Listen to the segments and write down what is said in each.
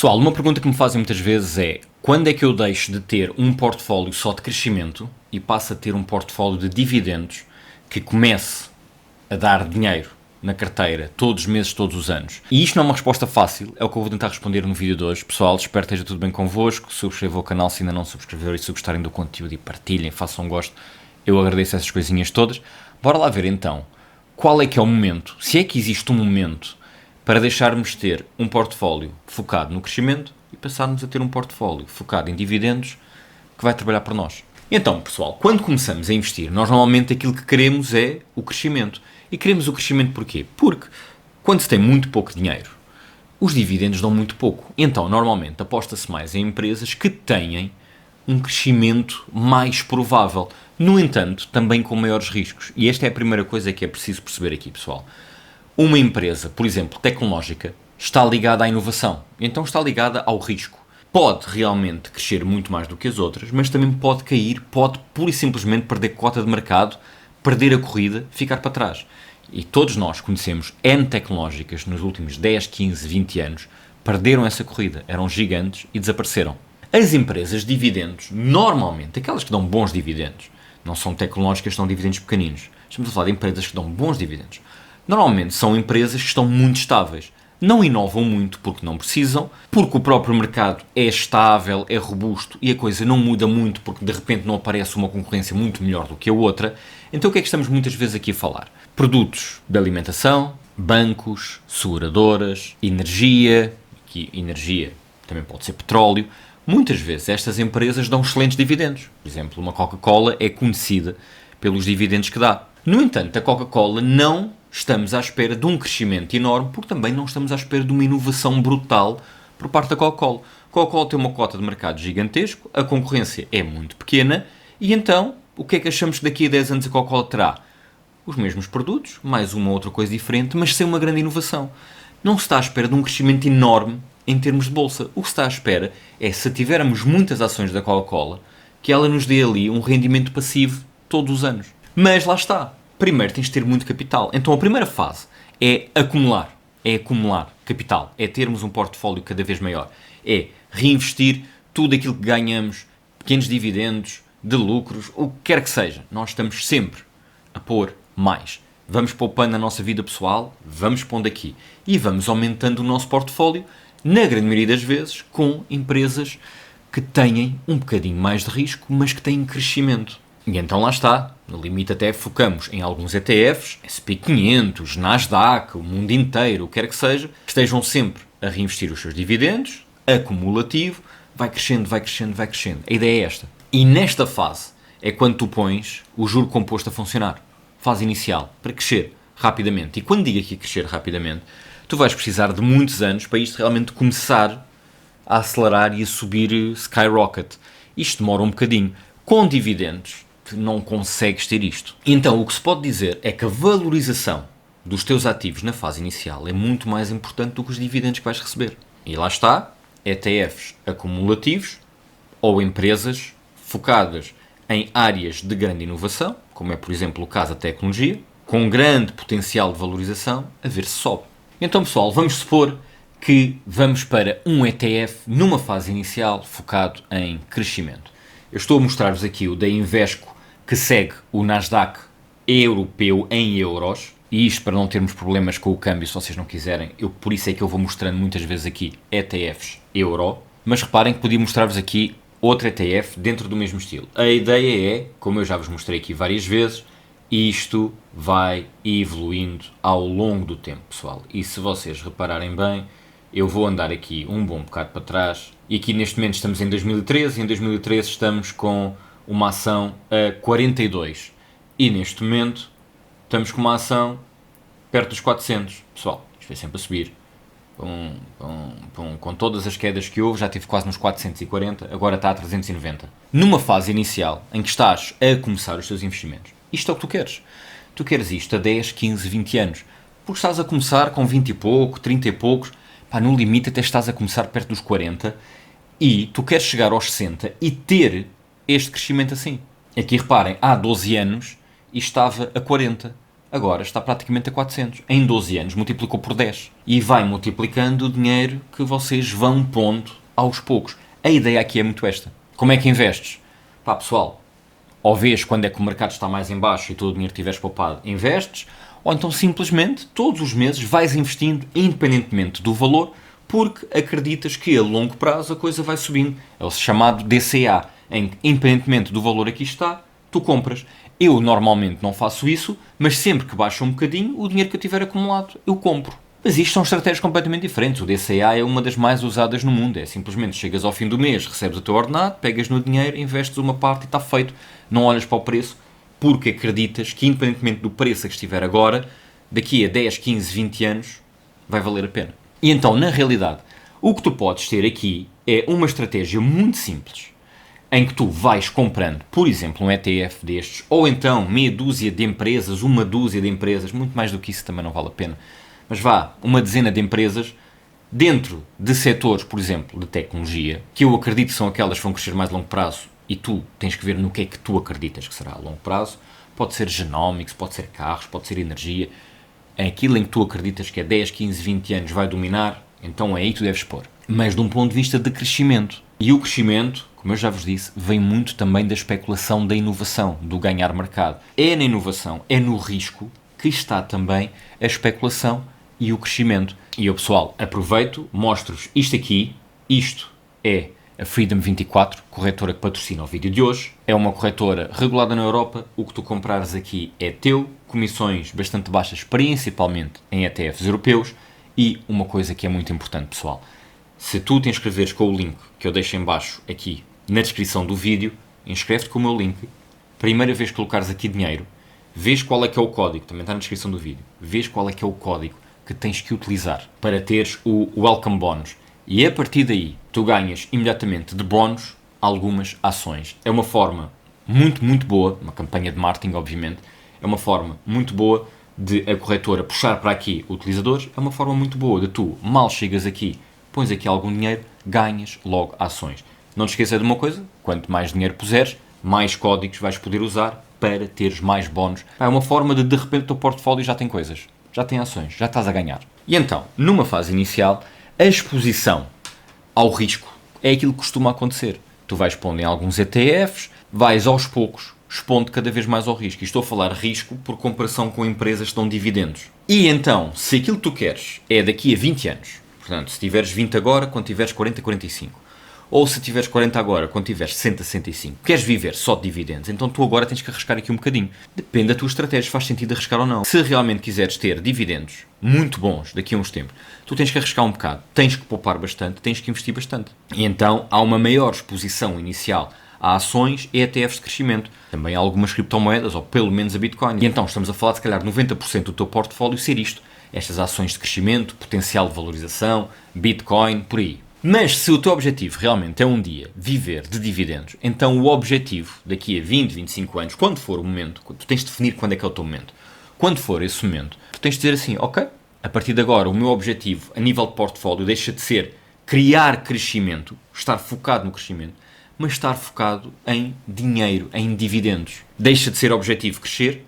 Pessoal, uma pergunta que me fazem muitas vezes é: quando é que eu deixo de ter um portfólio só de crescimento e passo a ter um portfólio de dividendos que comece a dar dinheiro na carteira todos os meses, todos os anos? E isto não é uma resposta fácil, é o que eu vou tentar responder no vídeo de hoje. Pessoal, espero que esteja tudo bem convosco. Subscrevam o canal se ainda não subscreveram e se gostarem do conteúdo e partilhem, façam um gosto. Eu agradeço essas coisinhas todas. Bora lá ver então qual é que é o momento, se é que existe um momento para deixarmos de ter um portfólio focado no crescimento e passarmos a ter um portfólio focado em dividendos que vai trabalhar para nós. Então, pessoal, quando começamos a investir, nós normalmente aquilo que queremos é o crescimento. E queremos o crescimento porquê? Porque quando se tem muito pouco dinheiro, os dividendos dão muito pouco. Então, normalmente, aposta-se mais em empresas que têm um crescimento mais provável. No entanto, também com maiores riscos. E esta é a primeira coisa que é preciso perceber aqui, pessoal. Uma empresa, por exemplo, tecnológica, está ligada à inovação, então está ligada ao risco. Pode realmente crescer muito mais do que as outras, mas também pode cair, pode pura e simplesmente perder cota de mercado, perder a corrida, ficar para trás. E todos nós conhecemos N tecnológicas nos últimos 10, 15, 20 anos, perderam essa corrida, eram gigantes e desapareceram. As empresas de dividendos, normalmente, aquelas que dão bons dividendos, não são tecnológicas, são dividendos pequeninos. Estamos a falar de empresas que dão bons dividendos. Normalmente são empresas que estão muito estáveis. Não inovam muito porque não precisam, porque o próprio mercado é estável, é robusto e a coisa não muda muito porque de repente não aparece uma concorrência muito melhor do que a outra. Então o que é que estamos muitas vezes aqui a falar? Produtos de alimentação, bancos, seguradoras, energia, que energia também pode ser petróleo. Muitas vezes estas empresas dão excelentes dividendos. Por exemplo, uma Coca-Cola é conhecida pelos dividendos que dá. No entanto, a Coca-Cola não estamos à espera de um crescimento enorme, porque também não estamos à espera de uma inovação brutal por parte da Coca-Cola. A Coca-Cola tem uma cota de mercado gigantesco, a concorrência é muito pequena, e então, o que é que achamos que daqui a 10 anos a Coca-Cola terá? Os mesmos produtos, mais uma outra coisa diferente, mas sem uma grande inovação. Não se está à espera de um crescimento enorme em termos de bolsa. O que se está à espera é, se tivermos muitas ações da Coca-Cola, que ela nos dê ali um rendimento passivo todos os anos. Mas lá está. Primeiro tens de ter muito capital. Então a primeira fase é acumular capital, é termos um portfólio cada vez maior, é reinvestir tudo aquilo que ganhamos, pequenos dividendos, de lucros, o que quer que seja. Nós estamos sempre a pôr mais. Vamos poupando a nossa vida pessoal, vamos pondo aqui e vamos aumentando o nosso portfólio, na grande maioria das vezes, com empresas que têm um bocadinho mais de risco, mas que têm crescimento. E então lá está, no limite até focamos em alguns ETFs, SP500, Nasdaq, o mundo inteiro, o que quer que seja, que estejam sempre a reinvestir os seus dividendos, acumulativo, vai crescendo, vai crescendo, vai crescendo. A ideia é esta. E nesta fase é quando tu pões o juro composto a funcionar. Fase inicial, para crescer rapidamente. E quando digo aqui crescer rapidamente, tu vais precisar de muitos anos para isto realmente começar a acelerar e a subir skyrocket. Isto demora um bocadinho. Com dividendos, não consegues ter isto. Então, o que se pode dizer é que a valorização dos teus ativos na fase inicial é muito mais importante do que os dividendos que vais receber. E lá está, ETFs acumulativos ou empresas focadas em áreas de grande inovação, como é, por exemplo, o caso da tecnologia, com grande potencial de valorização, a ver se sobe. Então, pessoal, vamos supor que vamos para um ETF numa fase inicial focado em crescimento. Eu estou a mostrar-vos aqui o da Invesco, que segue o Nasdaq europeu em euros, e isto para não termos problemas com o câmbio, se vocês não quiserem, por isso é que eu vou mostrando muitas vezes aqui ETFs euro, mas reparem que podia mostrar-vos aqui outro ETF dentro do mesmo estilo. A ideia é, como eu já vos mostrei aqui várias vezes, isto vai evoluindo ao longo do tempo, pessoal, e se vocês repararem bem, eu vou andar aqui um bom bocado para trás, e aqui neste momento estamos em 2013, e em 2013 estamos com uma ação a 42, e neste momento estamos com uma ação perto dos 400, pessoal, isto vai sempre a subir, com todas as quedas que houve, já tive quase nos 440, agora está a 390. Numa fase inicial, em que estás a começar os teus investimentos, isto é o que tu queres. Tu queres isto a 10, 15, 20 anos, porque estás a começar com 20 e pouco, 30 e poucos, pá, no limite até estás a começar perto dos 40, e tu queres chegar aos 60 e ter este crescimento assim. Aqui reparem, há 12 anos e estava a 40. agora está praticamente a 400. Em 12 anos multiplicou por 10. E vai multiplicando o dinheiro que vocês vão pondo aos poucos. A ideia aqui é muito esta. Como é que investes? Pá, pessoal, ou vês quando é que o mercado está mais em baixo e todo o dinheiro que tiveres poupado, investes, ou então simplesmente todos os meses vais investindo independentemente do valor, porque acreditas que a longo prazo a coisa vai subindo. É o chamado DCA, em que independentemente do valor aqui está, tu compras. Eu normalmente não faço isso, mas sempre que baixa um bocadinho, o dinheiro que eu tiver acumulado, eu compro. Mas isto são estratégias completamente diferentes. O DCA é uma das mais usadas no mundo. É simplesmente chegas ao fim do mês, recebes o teu ordenado, pegas no dinheiro, investes uma parte e está feito. Não olhas para o preço, porque acreditas que independentemente do preço que estiver agora, daqui a 10, 15, 20 anos, vai valer a pena. E então, na realidade, o que tu podes ter aqui é uma estratégia muito simples, em que tu vais comprando, por exemplo, um ETF destes, ou então meia dúzia de empresas, uma dúzia de empresas, muito mais do que isso também não vale a pena, mas vá, uma dezena de empresas, dentro de setores, por exemplo, de tecnologia, que eu acredito que são aquelas que vão crescer mais a longo prazo, e tu tens que ver no que é que tu acreditas que será a longo prazo. Pode ser genómicos, pode ser carros, pode ser energia. É aquilo em que tu acreditas que é 10, 15, 20 anos vai dominar, então é aí que tu deves pôr. Mas de um ponto de vista de crescimento. E o crescimento, como eu já vos disse, vem muito também da especulação, da inovação, do ganhar mercado. É na inovação, é no risco que está também a especulação e o crescimento. E eu, pessoal, aproveito, mostro-vos isto aqui. Isto é a Freedom 24, corretora que patrocina o vídeo de hoje. É uma corretora regulada na Europa. O que tu comprares aqui é teu. Comissões bastante baixas, principalmente em ETFs europeus. E uma coisa que é muito importante, pessoal. Se tu te inscreveres com o link que eu deixo em baixo aqui na descrição do vídeo, inscreve-te com o meu link. Primeira vez que colocares aqui dinheiro, vês qual é que é o código, também está na descrição do vídeo, vês qual é que é o código que tens que utilizar para teres o Welcome Bonus. E a partir daí, tu ganhas imediatamente de bónus algumas ações. É uma forma muito, muito boa, uma campanha de marketing, obviamente, é uma forma muito boa de a corretora puxar para aqui utilizadores, é uma forma muito boa de tu, mal chegas aqui, pões aqui algum dinheiro, ganhas logo ações. Não te esqueças de uma coisa, quanto mais dinheiro puseres, mais códigos vais poder usar para teres mais bónus. É uma forma de repente o teu portfólio já tem coisas, já tem ações, já estás a ganhar. E então, numa fase inicial, a exposição ao risco é aquilo que costuma acontecer. Tu vais pondo em alguns ETFs, vais aos poucos expondo cada vez mais ao risco. E estou a falar risco por comparação com empresas que dão dividendos. E então, se aquilo que tu queres é daqui a 20 anos, portanto, se tiveres 20 agora, quando tiveres 40, 45. Ou se tiveres 40 agora, quando tiveres 60, 65. Queres viver só de dividendos, então tu agora tens que arriscar aqui um bocadinho. Depende da tua estratégia, faz sentido arriscar ou não. Se realmente quiseres ter dividendos muito bons daqui a uns tempos, tu tens que arriscar um bocado, tens que poupar bastante, tens que investir bastante. E então há uma maior exposição inicial a ações e ETFs de crescimento. Também há algumas criptomoedas, ou pelo menos a Bitcoin. E então estamos a falar de se calhar 90% do teu portfólio ser isto. Estas ações de crescimento, potencial de valorização, Bitcoin, por aí. Mas se o teu objetivo realmente é um dia viver de dividendos, então o objetivo daqui a 20, 25 anos, quando for o momento, tu tens de definir quando é que é o teu momento. Quando for esse momento, tu tens de dizer assim, ok, a partir de agora o meu objetivo a nível de portfólio deixa de ser criar crescimento, estar focado no crescimento, mas estar focado em dinheiro, em dividendos. Deixa de ser objetivo crescer,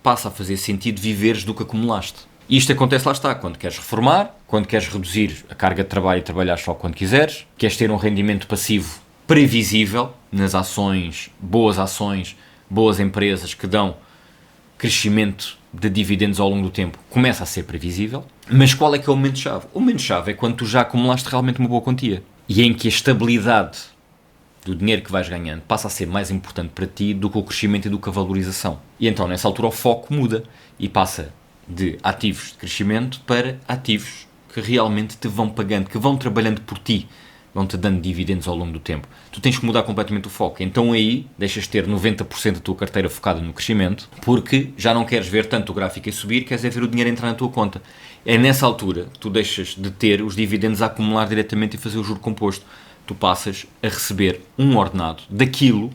passa a fazer sentido viveres do que acumulaste. E isto acontece, lá está, quando queres reformar, quando queres reduzir a carga de trabalho e trabalhar só quando quiseres, queres ter um rendimento passivo previsível nas ações, boas empresas que dão crescimento de dividendos ao longo do tempo, começa a ser previsível. Mas qual é que é o momento-chave? O momento-chave é quando tu já acumulaste realmente uma boa quantia e em que a estabilidade do dinheiro que vais ganhando passa a ser mais importante para ti do que o crescimento e do que a valorização. E então, nessa altura, o foco muda e passa de ativos de crescimento para ativos que realmente te vão pagando, que vão trabalhando por ti, vão-te dando dividendos ao longo do tempo. Tu tens que mudar completamente o foco. Então aí deixas de ter 90% da tua carteira focada no crescimento, porque já não queres ver tanto o gráfico a subir, queres é ver o dinheiro entrar na tua conta. É nessa altura que tu deixas de ter os dividendos a acumular diretamente e fazer o juro composto. Tu passas a receber um ordenado daquilo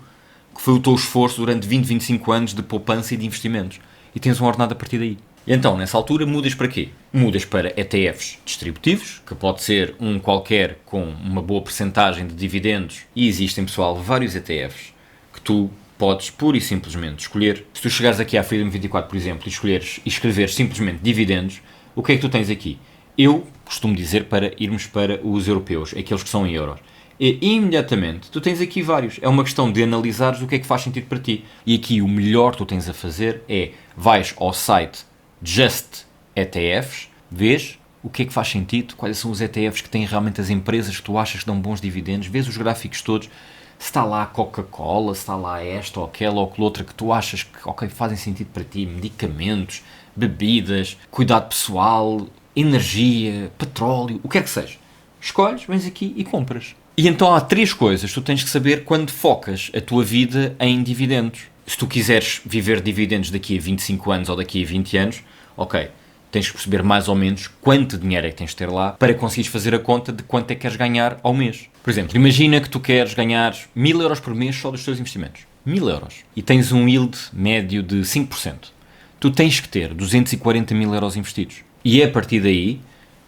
que foi o teu esforço durante 20, 25 anos de poupança e de investimentos. E tens um ordenado a partir daí. E então, nessa altura, mudas para quê? Mudas para ETFs distributivos, que pode ser um qualquer com uma boa percentagem de dividendos. E existem, pessoal, vários ETFs que tu podes pura e simplesmente escolher. Se tu chegares aqui à Freedom 24, por exemplo, e escreveres simplesmente dividendos, o que é que tu tens aqui? Eu costumo dizer para irmos para os europeus, aqueles que são em euros. E imediatamente tu tens aqui vários. É uma questão de analisares o que é que faz sentido para ti. E aqui o melhor que tu tens a fazer é vais ao site Just ETFs, vês o que é que faz sentido, quais são os ETFs que têm realmente as empresas que tu achas que dão bons dividendos, vês os gráficos todos, se está lá a Coca-Cola, se está lá esta ou aquela ou aquela outra que tu achas que fazem sentido para ti, medicamentos, bebidas, cuidado pessoal, energia, petróleo, o que é que seja. Escolhes, vens aqui e compras. E então há 3 coisas que tu tens que saber quando focas a tua vida em dividendos. Se tu quiseres viver dividendos daqui a 25 anos ou daqui a 20 anos, ok, tens que perceber mais ou menos quanto dinheiro é que tens de ter lá para conseguires fazer a conta de quanto é que queres ganhar ao mês. Por exemplo, imagina que tu queres ganhar 1000 euros por mês só dos teus investimentos. 1000 euros. E tens um yield médio de 5%. Tu tens que ter 240 mil euros investidos. E é a partir daí,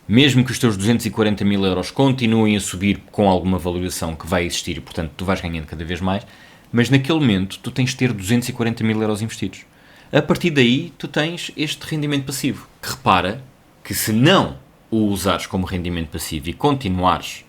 mesmo que os teus 240 mil euros continuem a subir com alguma valorização que vai existir, e portanto tu vais ganhando cada vez mais, mas naquele momento tu tens de ter 240 mil euros investidos. A partir daí tu tens este rendimento passivo, que repara que se não o usares como rendimento passivo e continuares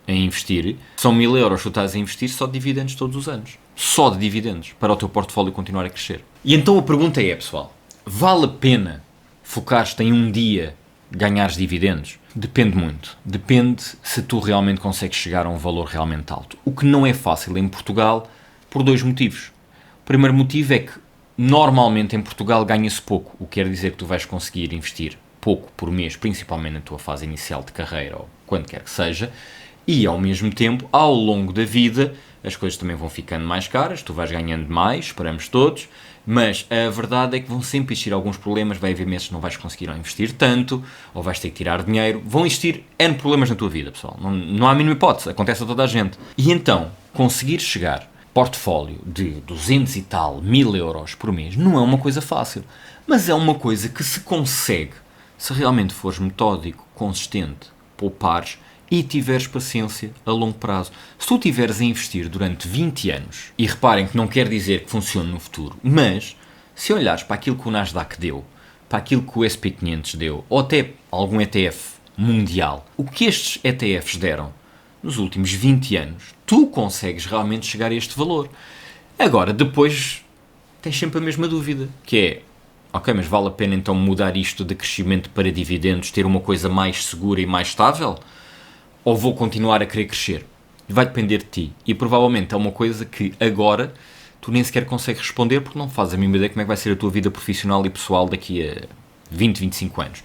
a investir, são 1000 euros que tu estás a investir só de dividendos todos os anos. Só de dividendos, para o teu portfólio continuar a crescer. E então a pergunta é, pessoal, vale a pena focares-te em um dia ganhares dividendos? Depende muito. Depende se tu realmente consegues chegar a um valor realmente alto. O que não é fácil em Portugal por 2 motivos. O primeiro motivo é que normalmente em Portugal ganha-se pouco, o que quer dizer que tu vais conseguir investir pouco por mês, principalmente na tua fase inicial de carreira ou quando quer que seja, e ao mesmo tempo, ao longo da vida, as coisas também vão ficando mais caras, tu vais ganhando mais, esperamos todos, mas a verdade é que vão sempre existir alguns problemas, vai haver meses que não vais conseguir investir tanto, ou vais ter que tirar dinheiro, vão existir N problemas na tua vida, pessoal, não há a mínima hipótese, acontece a toda a gente. E então, conseguir chegar portfólio de 200 e tal mil euros por mês não é uma coisa fácil, mas é uma coisa que se consegue se realmente fores metódico, consistente, poupares e tiveres paciência a longo prazo. Se tu estiveres a investir durante 20 anos, e reparem que não quer dizer que funcione no futuro, mas se olhares para aquilo que o Nasdaq deu, para aquilo que o SP500 deu, ou até algum ETF mundial, o que estes ETFs deram nos últimos 20 anos, tu consegues realmente chegar a este valor. Agora, depois, tens sempre a mesma dúvida, que é, ok, mas vale a pena então mudar isto de crescimento para dividendos, ter uma coisa mais segura e mais estável? Ou vou continuar a querer crescer? Vai depender de ti. E provavelmente é uma coisa que agora tu nem sequer consegues responder porque não fazes a mínima ideia como é que vai ser a tua vida profissional e pessoal daqui a 20, 25 anos.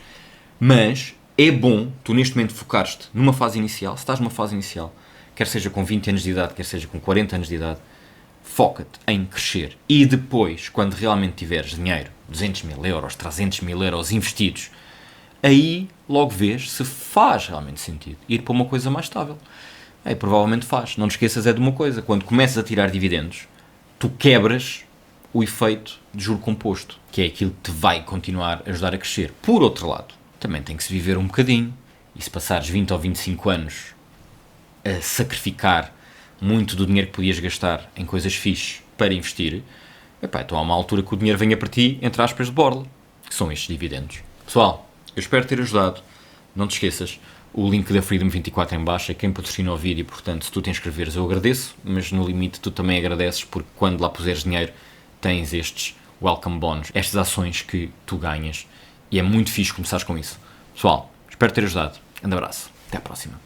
Mas é bom tu neste momento focares-te numa fase inicial, se estás numa fase inicial, quer seja com 20 anos de idade, quer seja com 40 anos de idade, foca-te em crescer. E depois, quando realmente tiveres dinheiro, 200 mil euros, 300 mil euros investidos, aí logo vês se faz realmente sentido ir para uma coisa mais estável. Aí provavelmente faz. Não te esqueças é de uma coisa, quando começas a tirar dividendos, tu quebras o efeito de juro composto, que é aquilo que te vai continuar a ajudar a crescer. Por outro lado, também tem que se viver um bocadinho, e se passares 20 ou 25 anos a sacrificar muito do dinheiro que podias gastar em coisas fixes para investir, epá, então há uma altura que o dinheiro venha para ti, entre aspas, de borla, que são estes dividendos. Pessoal, eu espero ter ajudado. Não te esqueças, o link da Freedom 24 em baixo é quem patrocina o vídeo, portanto, se tu te inscreveres eu agradeço, mas no limite tu também agradeces porque quando lá puseres dinheiro tens estes welcome bonus, estas ações que tu ganhas, e é muito fixe começares com isso. Pessoal, espero ter ajudado. Um abraço. Até à próxima.